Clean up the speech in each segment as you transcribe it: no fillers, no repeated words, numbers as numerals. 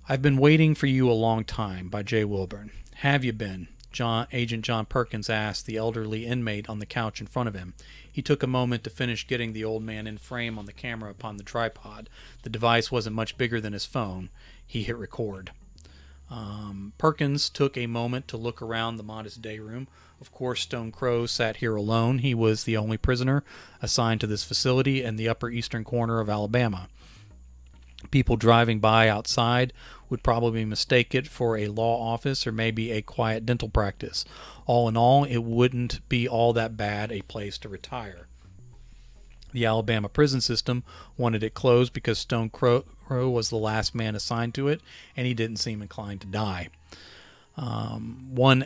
I've been waiting for you a long time, by Jay Wilburn. Have you been? Agent John Perkins asked the elderly inmate on the couch in front of him. He took a moment to finish getting the old man in frame on the camera upon the tripod. The device wasn't much bigger than his phone. He hit record. Perkins took a moment to look around the modest day room. Of course, Stone Crow sat here alone. He was the only prisoner assigned to this facility in the upper eastern corner of Alabama. People driving by outside would probably mistake it for a law office or maybe a quiet dental practice. All in all, it wouldn't be all that bad a place to retire. The Alabama prison system wanted it closed because Stone Crow was the last man assigned to it, and he didn't seem inclined to die. One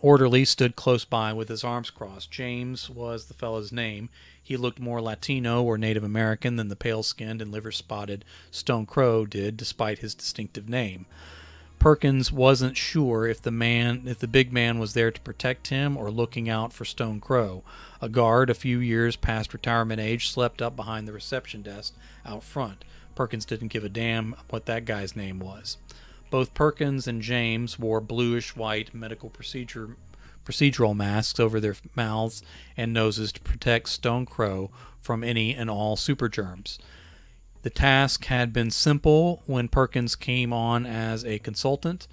orderly stood close by with his arms crossed. James was the fellow's name. He looked more Latino or Native American than the pale-skinned and liver-spotted Stone Crow did, despite his distinctive name. Perkins wasn't sure if the big man was there to protect him or looking out for Stone Crow. A guard, a few years past retirement age, slept up behind the reception desk out front. Perkins didn't give a damn what that guy's name was. Both Perkins and James wore bluish-white medical procedural masks over their mouths and noses to protect Stone Crow from any and all super germs. The task had been simple when Perkins came on as a consultant.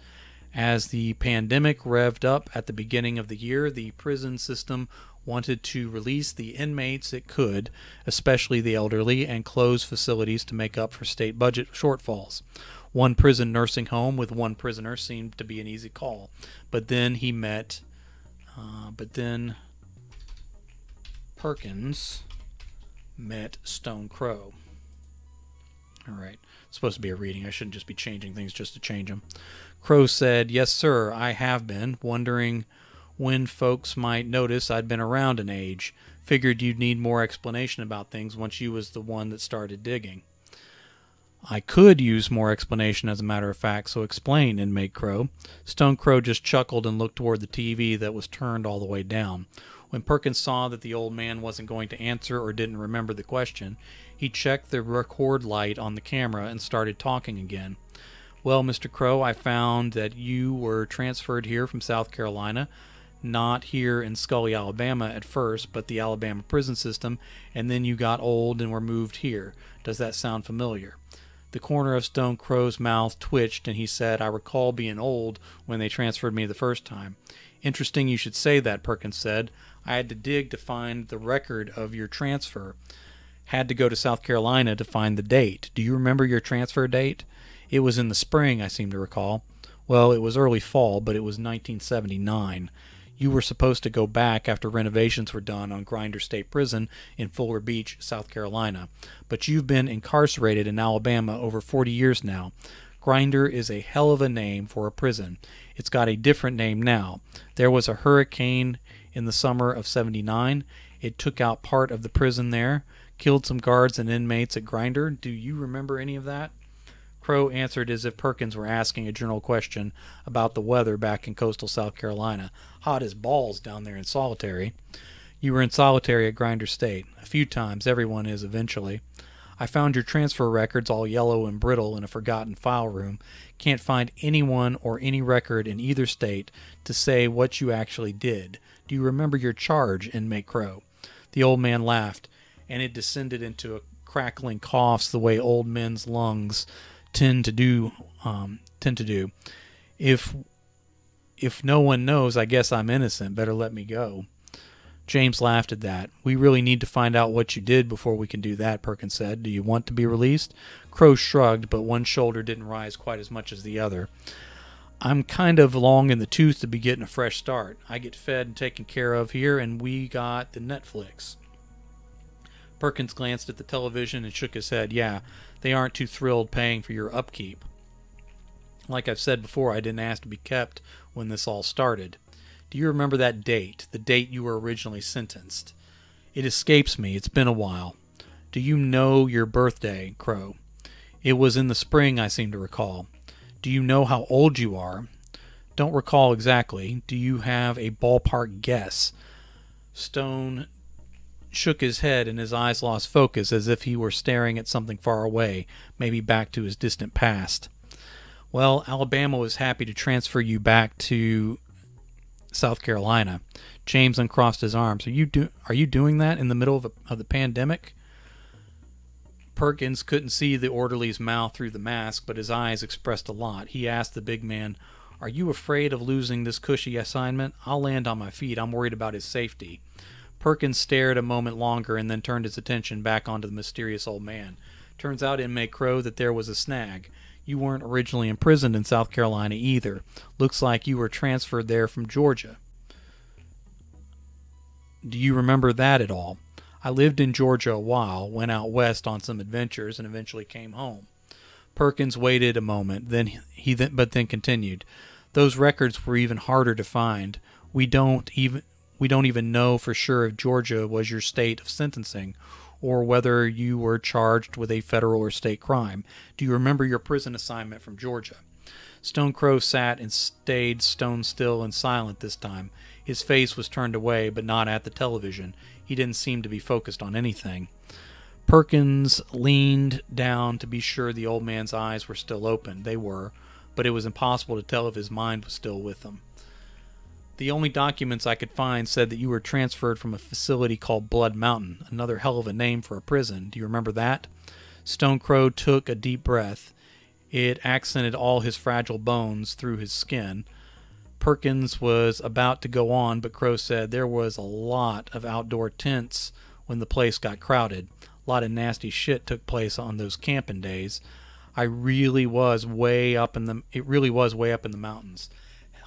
As the pandemic revved up at the beginning of the year, the prison system wanted to release the inmates it could, especially the elderly, and close facilities to make up for state budget shortfalls. One prison nursing home with one prisoner seemed to be an easy call, but then Perkins met Stone Crow. All right, it's supposed to be a reading. I shouldn't just be changing things just to change them. Crow said, "Yes, sir, I have been, wondering when folks might notice I'd been around an age. Figured you'd need more explanation about things once you was the one that started digging." "I could use more explanation, as a matter of fact, so explain," inmate Crow. Stone Crow just chuckled and looked toward the TV that was turned all the way down. When Perkins saw that the old man wasn't going to answer or didn't remember the question, he checked the record light on the camera and started talking again. "Well, Mr. Crow, I found that you were transferred here from South Carolina, not here in Scully, Alabama at first, but the Alabama prison system, and then you got old and were moved here. Does that sound familiar?" The corner of Stone Crow's mouth twitched, and he said, "I recall being old when they transferred me the first time." "Interesting you should say that," Perkins said. "I had to dig to find the record of your transfer. Had to go to South Carolina to find the date. Do you remember your transfer date?" "It was in the spring, I seem to recall." "Well, it was early fall, but it was 1979. You were supposed to go back after renovations were done on Grinder State Prison in Fuller Beach, South Carolina. But you've been incarcerated in Alabama over 40 years now. Grinder is a hell of a name for a prison. It's got a different name now. There was a hurricane in the summer of '79. It took out part of the prison there, killed some guards and inmates at Grinder. Do you remember any of that?" Crow answered as if Perkins were asking a general question about the weather back in coastal South Carolina. "Hot as balls down there in solitary." "You were in solitary at Grinder State." "A few times. Everyone is eventually." "I found your transfer records all yellow and brittle in a forgotten file room. Can't find anyone or any record in either state to say what you actually did. Do you remember your charge, inmate Crow?" The old man laughed, and it descended into a crackling coughs the way old men's lungs tend to do. If no one knows, I guess I'm innocent. Better let me go." James laughed at that. "We really need to find out what you did before we can do that," Perkins said. "Do you want to be released?" Crow shrugged, but one shoulder didn't rise quite as much as the other. "I'm kind of long in the tooth to be getting a fresh start. I get fed and taken care of here, and we got the Netflix." Perkins glanced at the television and shook his head. "Yeah, they aren't too thrilled paying for your upkeep. Like I've said before, I didn't ask to be kept when this all started. Do you remember that date, the date you were originally sentenced?" "It escapes me. It's been a while." "Do you know your birthday, Crow?" "It was in the spring, I seem to recall." "Do you know how old you are?" "Don't recall exactly. Do you have a ballpark guess?" Stone shook his head and his eyes lost focus as if he were staring at something far away, maybe back to his distant past. Well, Alabama was happy to transfer you back to South Carolina. James uncrossed his arms. Are you doing that in the middle of the pandemic? Perkins couldn't see the orderly's mouth through the mask, but his eyes expressed a lot. He asked the big man, "Are you afraid of losing this cushy assignment? I'll land on my feet. I'm worried about his safety." Perkins stared a moment longer and then turned his attention back onto the mysterious old man. "Turns out, Inmate Crow, that there was a snag. You weren't originally imprisoned in South Carolina either. Looks like you were transferred there from Georgia. Do you remember that at all?" "I lived in Georgia a while, went out west on some adventures, and eventually came home." Perkins waited a moment, but then continued. "Those records were even harder to find. We don't even know for sure if Georgia was your state of sentencing, or whether you were charged with a federal or state crime. Do you remember your prison assignment from Georgia?" Stone Crow sat and stayed stone still and silent this time. His face was turned away, but not at the television. He didn't seem to be focused on anything. Perkins leaned down to be sure the old man's eyes were still open. They were, but it was impossible to tell if his mind was still with them. "The only documents I could find said that you were transferred from a facility called Blood Mountain, another hell of a name for a prison. Do you remember that?" Stone Crow took a deep breath. It accented all his fragile bones through his skin. Perkins was about to go on, but Crow said there was a lot of outdoor tents when the place got crowded. A lot of nasty shit took place on those camping days. It really was way up in the mountains.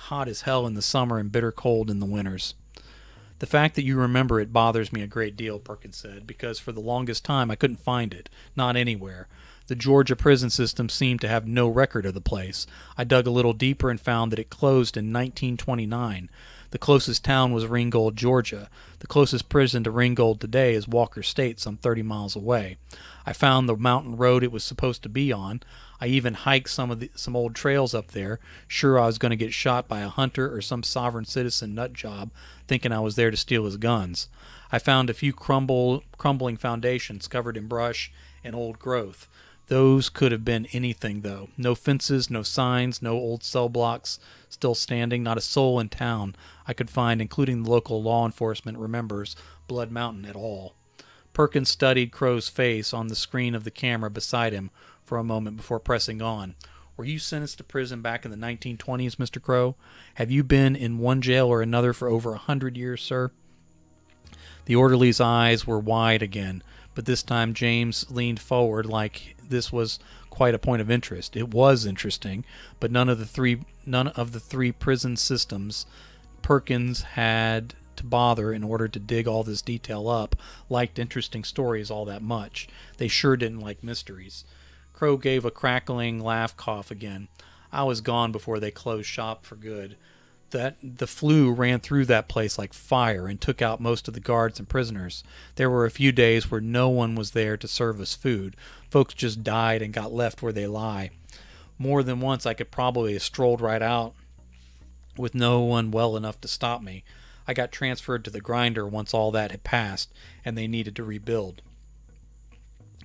Hot as hell in the summer and bitter cold in the winters. "The fact that you remember it bothers me a great deal," Perkins said, "because for the longest time I couldn't find it. Not anywhere. The Georgia prison system seemed to have no record of the place. I dug a little deeper and found that it closed in 1929. The closest town was Ringgold, Georgia. The closest prison to Ringgold today is Walker State, some 30 miles away. I found the mountain road it was supposed to be on. I even hiked some old trails up there, sure I was going to get shot by a hunter or some sovereign citizen nut job, thinking I was there to steal his guns. I found a few crumbling foundations covered in brush and old growth. Those could have been anything, though. No fences, no signs, no old cell blocks still standing, not a soul in town I could find, including the local law enforcement, remembers Blood Mountain at all." Perkins studied Crow's face on the screen of the camera beside him for a moment before pressing on. "Were you sentenced to prison back in the 1920s, Mr. Crow? Have you been in one jail or another for over 100 years, sir?" The orderly's eyes were wide again, but this time James leaned forward like this was quite a point of interest. It was interesting, but none of the three prison systems Perkins had to bother in order to dig all this detail up liked interesting stories all that much. They sure didn't like mysteries. Crow gave a crackling laugh cough again. "I was gone before they closed shop for good. The flu ran through that place like fire and took out most of the guards and prisoners. There were a few days where no one was there to serve us food. Folks just died and got left where they lie. More than once I could probably have strolled right out with no one well enough to stop me. I got transferred to the grinder once all that had passed, and they needed to rebuild.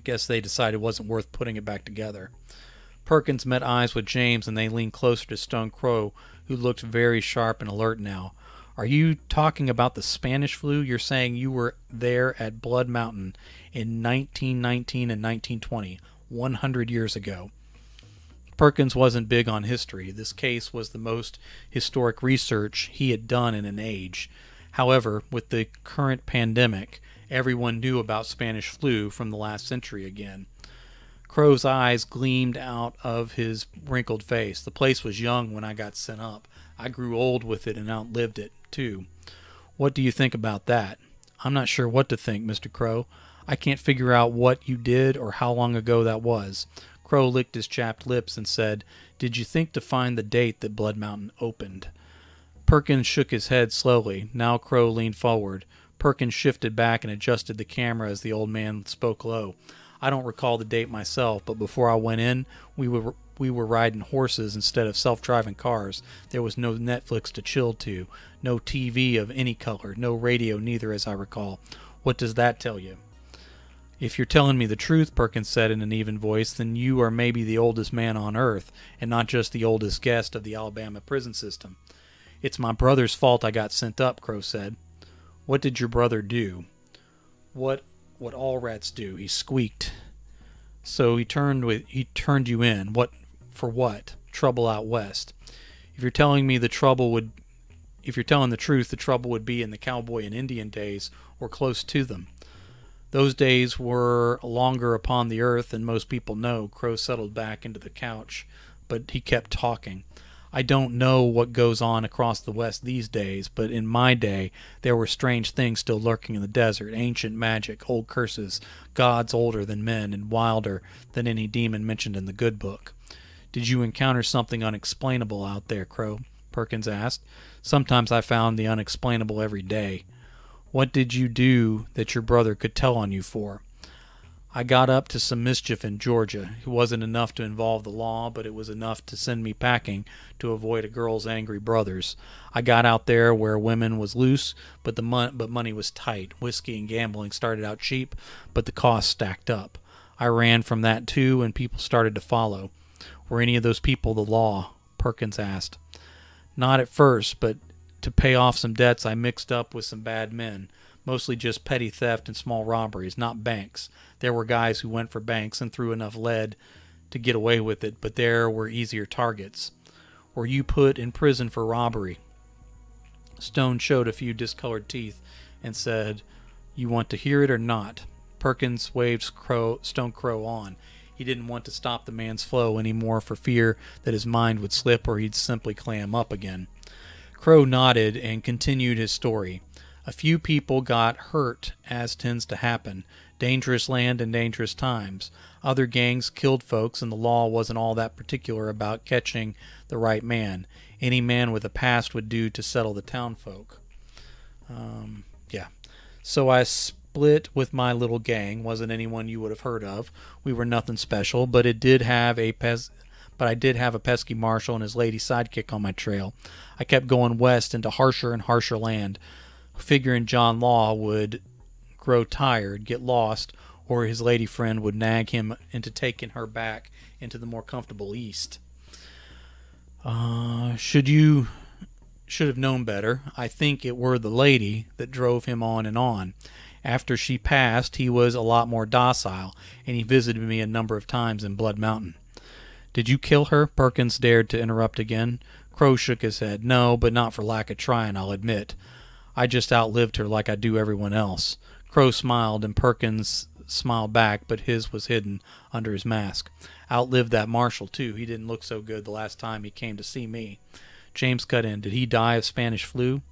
Guess they decided it wasn't worth putting it back together." Perkins met eyes with James, and they leaned closer to Stone Crow, who looked very sharp and alert now. "Are you talking about the Spanish flu? You're saying you were there at Blood Mountain in 1919 and 1920, 100 years ago." Perkins wasn't big on history. This case was the most historic research he had done in an age. However, with the current pandemic, everyone knew about Spanish flu from the last century again. Crow's eyes gleamed out of his wrinkled face. "The place was young when I got sent up. I grew old with it and outlived it, too. What do you think about that?" "I'm not sure what to think, Mr. Crow. I can't figure out what you did or how long ago that was." Crow licked his chapped lips and said, "Did you think to find the date that Blood Mountain opened?" Perkins shook his head slowly. Now Crow leaned forward. Perkins shifted back and adjusted the camera as the old man spoke low. "I don't recall the date myself, but before I went in, we were riding horses instead of self-driving cars. There was no Netflix to chill to, no TV of any color, no radio neither, as I recall. What does that tell you?" If you're telling me the truth, Perkins said in an even voice, then you are maybe the oldest man on earth, and not just the oldest guest of the Alabama prison system. It's my brother's fault I got sent up, Crow said. What did your brother do? What all rats do, he squeaked. So he turned you in. What for what? Trouble out west. If you're telling the truth, the trouble would be in the cowboy and Indian days, or close to them. Those days were longer upon the earth than most people know. Crow settled back into the couch, but he kept talking. I don't know what goes on across the West these days, but in my day there were strange things still lurking in the desert, ancient magic, old curses, gods older than men and wilder than any demon mentioned in the good book. Did you encounter something unexplainable out there, Crow? Perkins asked. Sometimes I found the unexplainable every day. What did you do that your brother could tell on you for? I got up to some mischief in Georgia. It wasn't enough to involve the law, but it was enough to send me packing to avoid a girl's angry brothers. I got out there where women was loose, but money was tight. Whiskey and gambling started out cheap, but the costs stacked up. I ran from that too, and people started to follow. Were any of those people the law? Perkins asked. Not at first, but to pay off some debts I mixed up with some bad men. Mostly just petty theft and small robberies, not banks. There were guys who went for banks and threw enough lead to get away with it, but there were easier targets. Were you put in prison for robbery? Stone showed a few discolored teeth and said, You want to hear it or not? Perkins waved Stone Crow on. He didn't want to stop the man's flow any more for fear that his mind would slip or he'd simply clam up again. Crow nodded and continued his story. A few people got hurt, as tends to happen. Dangerous land and dangerous times. Other gangs killed folks, and the law wasn't all that particular about catching the right man. Any man with a past would do to settle the townfolk. So I split with my little gang. Wasn't anyone you would have heard of. We were nothing special, but I did have a pesky marshal and his lady sidekick on my trail. I kept going west into harsher and harsher land, figuring John Law would grow tired, get lost, or his lady friend would nag him into taking her back into the more comfortable east. Should have known better. I think it were the lady that drove him on and on. After she passed, he was a lot more docile, and he visited me a number of times in Blood Mountain. Did you kill her? Perkins dared to interrupt again. Crow shook his head. No, but not for lack of trying, I'll admit. I just outlived her like I do everyone else. Crow smiled, and Perkins smiled back, but his was hidden under his mask. Outlived that marshal, too. He didn't look so good the last time he came to see me. James cut in. Did he die of Spanish flu?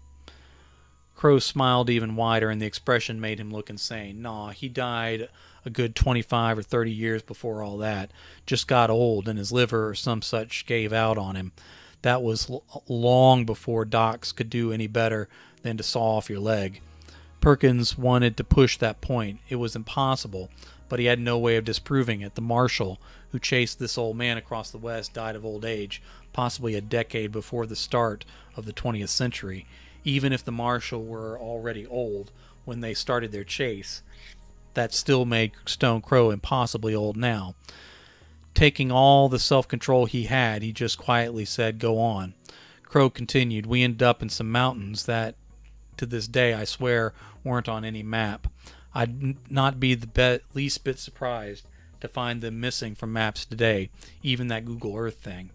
Crow smiled even wider, and the expression made him look insane. Nah, he died a good 25 or 30 years before all that. Just got old, and his liver or some such gave out on him. That was long before docs could do any better than to saw off your leg. Perkins wanted to push that point. It was impossible, but he had no way of disproving it. The marshal who chased this old man across the West died of old age, possibly a decade before the start of the 20th century. Even if the marshal were already old when they started their chase, that still made Stone Crow impossibly old now. Taking all the self-control he had, he just quietly said, Go on. Crow continued, We ended up in some mountains that, to this day, I swear, weren't on any map. I'd not be the least bit surprised to find them missing from maps today, even that Google Earth thing.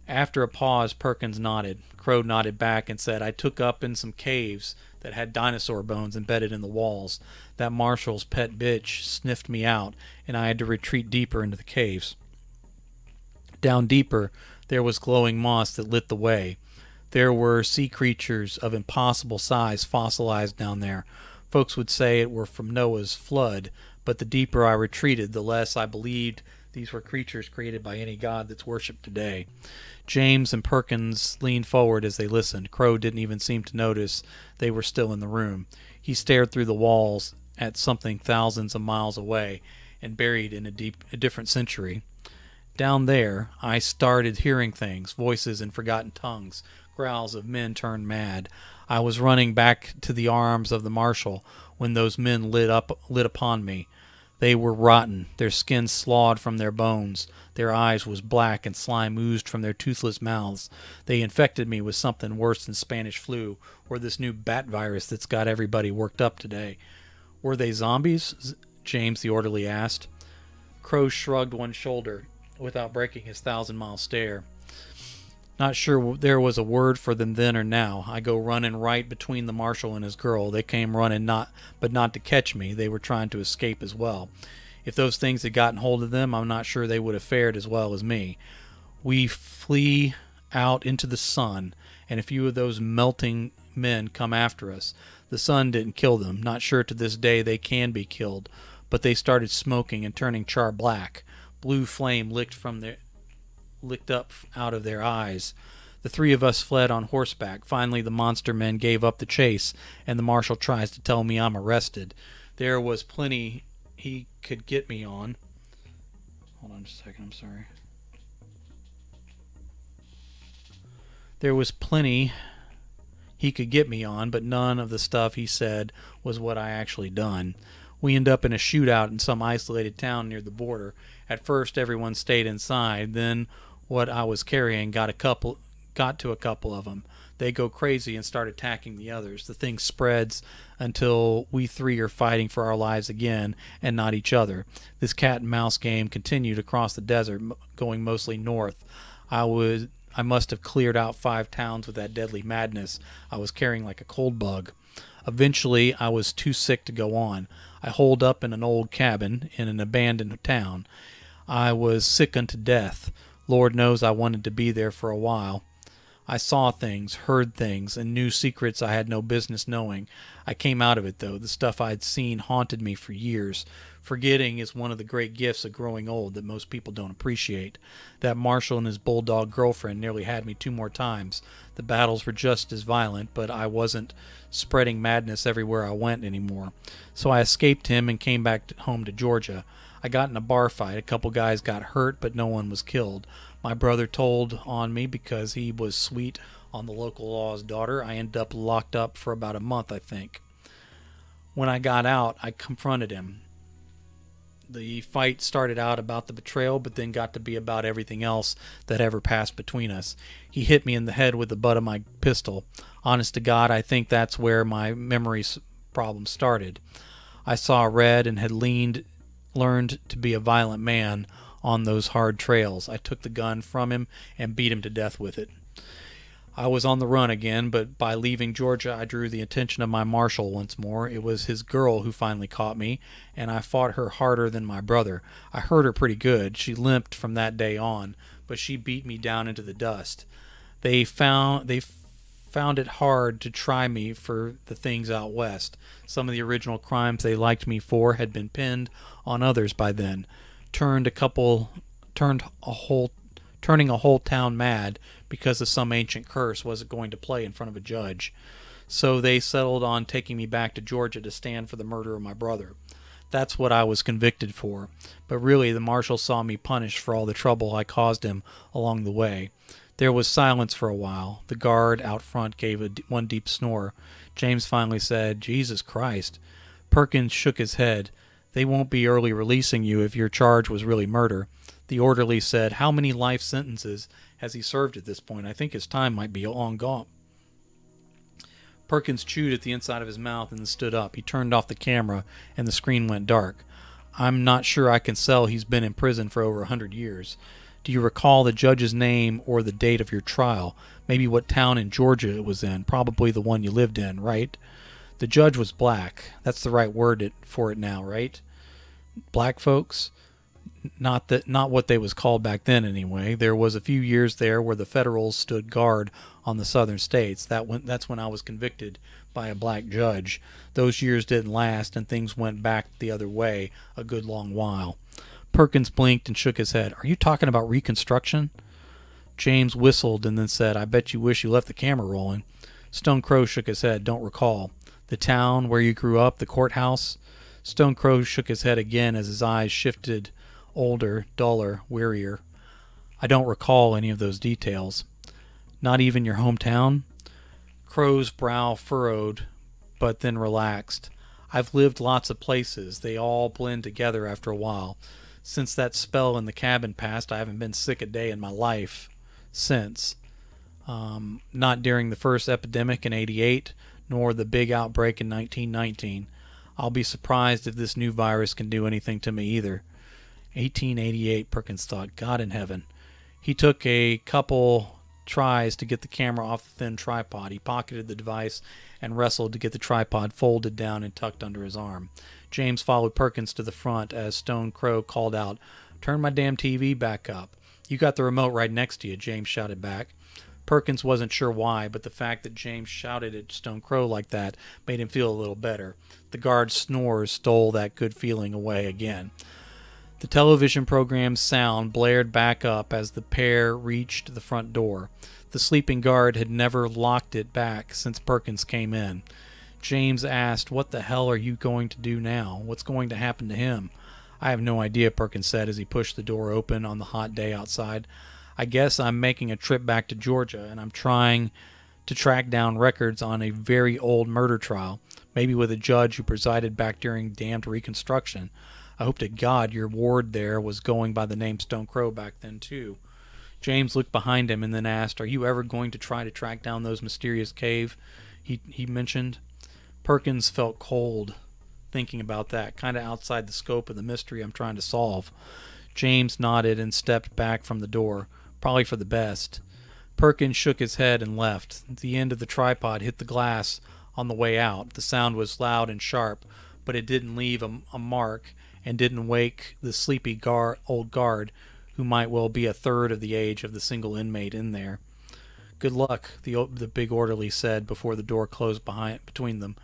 After a pause, Perkins nodded. Crow nodded back and said, I took up in some caves that had dinosaur bones embedded in the walls. That marshal's pet bitch sniffed me out, and I had to retreat deeper into the caves. Down deeper, there was glowing moss that lit the way. There were sea creatures of impossible size fossilized down there. Folks would say it were from Noah's flood, but the deeper I retreated, the less I believed these were creatures created by any god that's worshipped today. James and Perkins leaned forward as they listened. Crow didn't even seem to notice they were still in the room. He stared through the walls at something thousands of miles away and buried in a different century. Down there, I started hearing things, voices in forgotten tongues, growls of men turned mad. I was running back to the arms of the marshal when those men lit upon me. They were rotten, their skins slawed from their bones. Their eyes was black and slime oozed from their toothless mouths. They infected me with something worse than Spanish flu or this new bat virus that's got everybody worked up today. Were they zombies? James the orderly asked. Crow shrugged one shoulder without breaking his 1,000-mile stare. Not sure there was a word for them then or now. I go running right between the marshal and his girl. They came running, not to catch me. They were trying to escape as well. If those things had gotten hold of them, I'm not sure they would have fared as well as me. We flee out into the sun, and a few of those melting men come after us. The sun didn't kill them. Not sure to this day they can be killed, but they started smoking and turning char black. Blue flame licked up out of their eyes. The three of us fled on horseback. Finally, the monster men gave up the chase, and the marshal tries to tell me I'm arrested. There was plenty he could get me on. Hold on just a second, I'm sorry. There was plenty he could get me on, but none of the stuff he said was what I actually done. We end up in a shootout in some isolated town near the border. At first, everyone stayed inside. Then, what I was carrying got to a couple of them. They go crazy and start attacking the others. The thing spreads until we three are fighting for our lives again, and not each other. This cat and mouse game continued across the desert, going mostly north. I must have cleared out 5 towns with that deadly madness I was carrying like a cold bug. Eventually, I was too sick to go on. I holed up in an old cabin in an abandoned town. I was sick unto death. Lord knows I wanted to be there for a while. I saw things, heard things, and knew secrets I had no business knowing. I came out of it, though. The stuff I'd seen haunted me for years. Forgetting is one of the great gifts of growing old that most people don't appreciate. That marshal and his bulldog girlfriend nearly had me 2 more times. The battles were just as violent, but I wasn't spreading madness everywhere I went anymore. So I escaped him and came back home to Georgia. I got in a bar fight. A couple guys got hurt, but no one was killed. My brother told on me because he was sweet on the local law's daughter. I ended up locked up for about a month, I think. When I got out, I confronted him. The fight started out about the betrayal, but then got to be about everything else that ever passed between us. He hit me in the head with the butt of my pistol. Honest to God, I think that's where my memory problem started. I saw red and had learned to be a violent man on those hard trails. I took the gun from him and beat him to death with it. I was on the run again, but by leaving Georgia, I drew the attention of my marshal once more. It was his girl who finally caught me, and I fought her harder than my brother. I hurt her pretty good. She limped from that day on, but she beat me down into the dust. They found it hard to try me for the things out west. Some of the original crimes they liked me for had been pinned on others by then. Turning a whole town mad because of some ancient curse wasn't going to play in front of a judge. So they settled on taking me back to Georgia to stand for the murder of my brother. That's what I was convicted for. But really, the marshal saw me punished for all the trouble I caused him along the way. There was silence for a while. The guard out front gave one deep snore. James finally said, "Jesus Christ." Perkins shook his head. "They won't be early releasing you if your charge was really murder." The orderly said, "How many life sentences has he served at this point? I think his time might be long gone." Perkins chewed at the inside of his mouth and then stood up. He turned off the camera, and the screen went dark. "I'm not sure I can sell he's been in prison for over 100 years. Do you recall the judge's name or the date of your trial? Maybe what town in Georgia it was in? Probably the one you lived in, right?" The judge was black. That's the right word for it now, right? Black folks? Not what they was called back then anyway. There was a few years there where the Federals stood guard on the southern states. That's when I was convicted by a black judge. Those years didn't last, and things went back the other way a good long while. Perkins blinked and shook his head. "Are you talking about Reconstruction?" James whistled and then said, "I bet you wish you left the camera rolling." Stone Crow shook his head. "Don't recall." "The town where you grew up, the courthouse?" Stone Crow shook his head again as his eyes shifted, older, duller, wearier. "I don't recall any of those details." "Not even your hometown?" Crow's brow furrowed, but then relaxed. I've lived lots of places. They all blend together after a while. Since that spell in the cabin passed, I haven't been sick a day in my life since. Not during the first epidemic in '88, nor the big outbreak in 1919. I'll be surprised if this new virus can do anything to me either. 1888, Perkins thought. God in heaven. He took a couple tries to get the camera off the thin tripod. He pocketed the device and wrestled to get the tripod folded down and tucked under his arm. James followed Perkins to the front as Stone Crow called out, "Turn my damn TV back up." "You got the remote right next to you," James shouted back. Perkins wasn't sure why, but the fact that James shouted at Stone Crow like that made him feel a little better. The guard's snores stole that good feeling away again. The television program's sound blared back up as the pair reached the front door. The sleeping guard had never locked it back since Perkins came in. James asked, "What the hell are you going to do now? What's going to happen to him?" "I have no idea," Perkins said as he pushed the door open on the hot day outside. "I guess I'm making a trip back to Georgia, and I'm trying to track down records on a very old murder trial, maybe with a judge who presided back during damned Reconstruction. I hope to God your ward there was going by the name Stone Crow back then, too." James looked behind him and then asked, "Are you ever going to try to track down those mysterious cave he mentioned?" Perkins felt cold thinking about that, kind of outside the scope of the mystery I'm trying to solve. James nodded and stepped back from the door, probably for the best. Perkins shook his head and left. The end of the tripod hit the glass on the way out. The sound was loud and sharp, but it didn't leave a mark and didn't wake the sleepy old guard, who might well be a third of the age of the single inmate in there. "Good luck," the big orderly said before the door closed between them.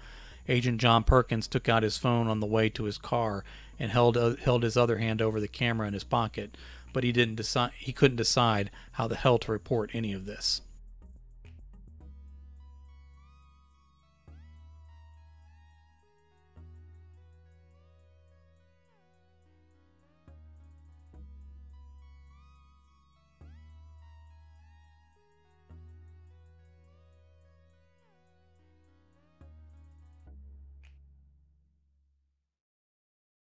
Agent John Perkins took out his phone on the way to his car and held his other hand over the camera in his pocket, but he couldn't decide how the hell to report any of this.